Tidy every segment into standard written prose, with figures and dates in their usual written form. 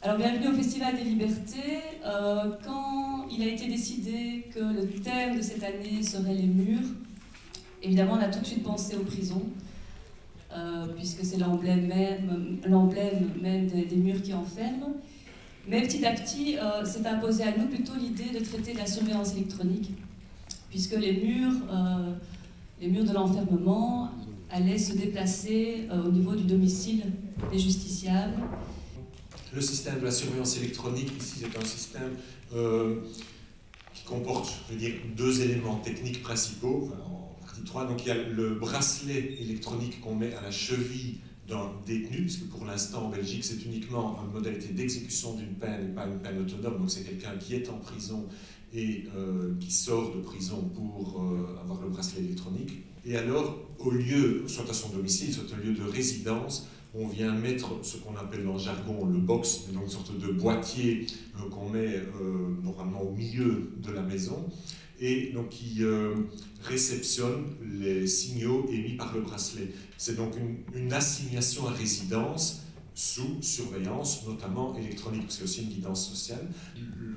Alors, bienvenue au Festival des Libertés. Quand il a été décidé que le thème de cette année serait les murs, évidemment, on a tout de suite pensé aux prisons, puisque c'est l'emblème même des murs qui enferment. Mais petit à petit, s'est imposé à nous plutôt l'idée de traiter de la surveillance électronique, puisque les murs de l'enfermement allaient se déplacer au niveau du domicile des justiciables. Le système de la surveillance électronique, ici, c'est un système qui comporte, je veux dire, deux éléments techniques principaux, en partie 3. Donc il y a le bracelet électronique qu'on met à la cheville d'un détenu, puisque pour l'instant en Belgique c'est uniquement une modalité d'exécution d'une peine et pas une peine autonome, donc c'est quelqu'un qui est en prison et qui sort de prison pour avoir le bracelet électronique. Et alors, au lieu, soit à son domicile, soit au lieu de résidence, on vient mettre ce qu'on appelle en jargon le box, donc une sorte de boîtier qu'on met normalement au milieu de la maison, et donc qui réceptionne les signaux émis par le bracelet. C'est donc une assignation à résidence sous surveillance, notamment électronique, parce qu'il y a aussi une guidance sociale.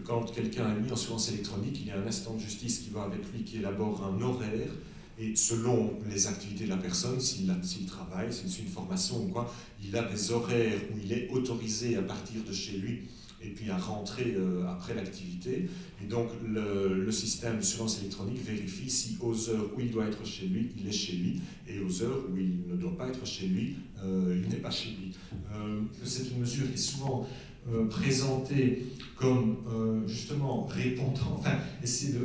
Quand quelqu'un est mis en surveillance électronique, il y a un assistant de justice qui va avec lui, qui élabore un horaire, et selon les activités de la personne, s'il travaille, s'il suit une formation ou quoi, il a des horaires où il est autorisé à partir de chez lui et puis à rentrer après l'activité. Et donc le système de surveillance électronique vérifie si aux heures où il doit être chez lui, il est chez lui, et aux heures où il ne doit pas être chez lui, il n'est pas chez lui. C'est une mesure qui est souvent présentée comme justement répondant, enfin essayant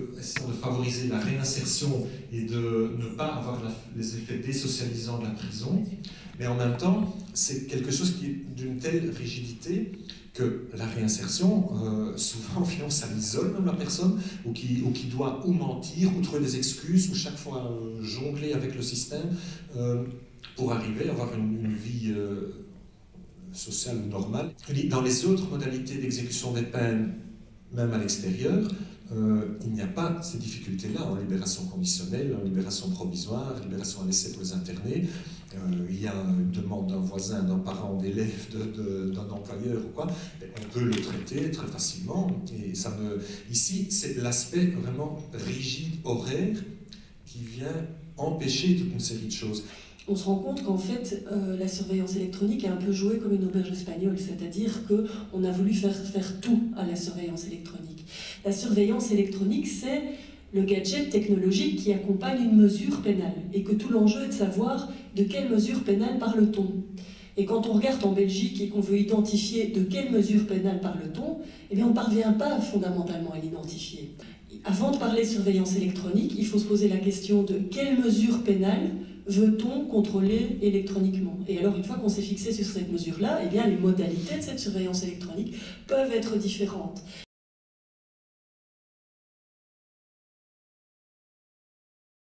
de favoriser la réinsertion et de ne pas avoir les effets désocialisants de la prison, mais en même temps c'est quelque chose qui est d'une telle rigidité que la réinsertion, souvent ça isole même la personne, ou qui doit ou mentir, ou trouver des excuses, ou chaque fois jongler avec le système pour arriver à avoir une vie sociale normale. Dans les autres modalités d'exécution des peines, même à l'extérieur, il n'y a pas ces difficultés-là, en libération conditionnelle, en libération provisoire, libération à l'essai pour les internés. Il y a une demande d'un voisin, d'un parent, d'élève, d'un employeur ou quoi, on peut le traiter très facilement. Et ici, c'est l'aspect vraiment rigide, horaire, qui vient empêcher toute une série de choses. On se rend compte qu'en fait, la surveillance électronique est un peu jouée comme une auberge espagnole, c'est-à-dire qu'on a voulu faire tout à la surveillance électronique. La surveillance électronique, c'est le gadget technologique qui accompagne une mesure pénale, et que tout l'enjeu est de savoir de quelle mesure pénale parle-t-on. Et quand on regarde en Belgique et qu'on veut identifier de quelle mesure pénale parle-t-on, eh bien on ne parvient pas fondamentalement à l'identifier. Avant de parler de surveillance électronique, il faut se poser la question de quelle mesure pénale veut-on contrôler électroniquement. Et alors, une fois qu'on s'est fixé sur cette mesure-là, eh bien, les modalités de cette surveillance électronique peuvent être différentes.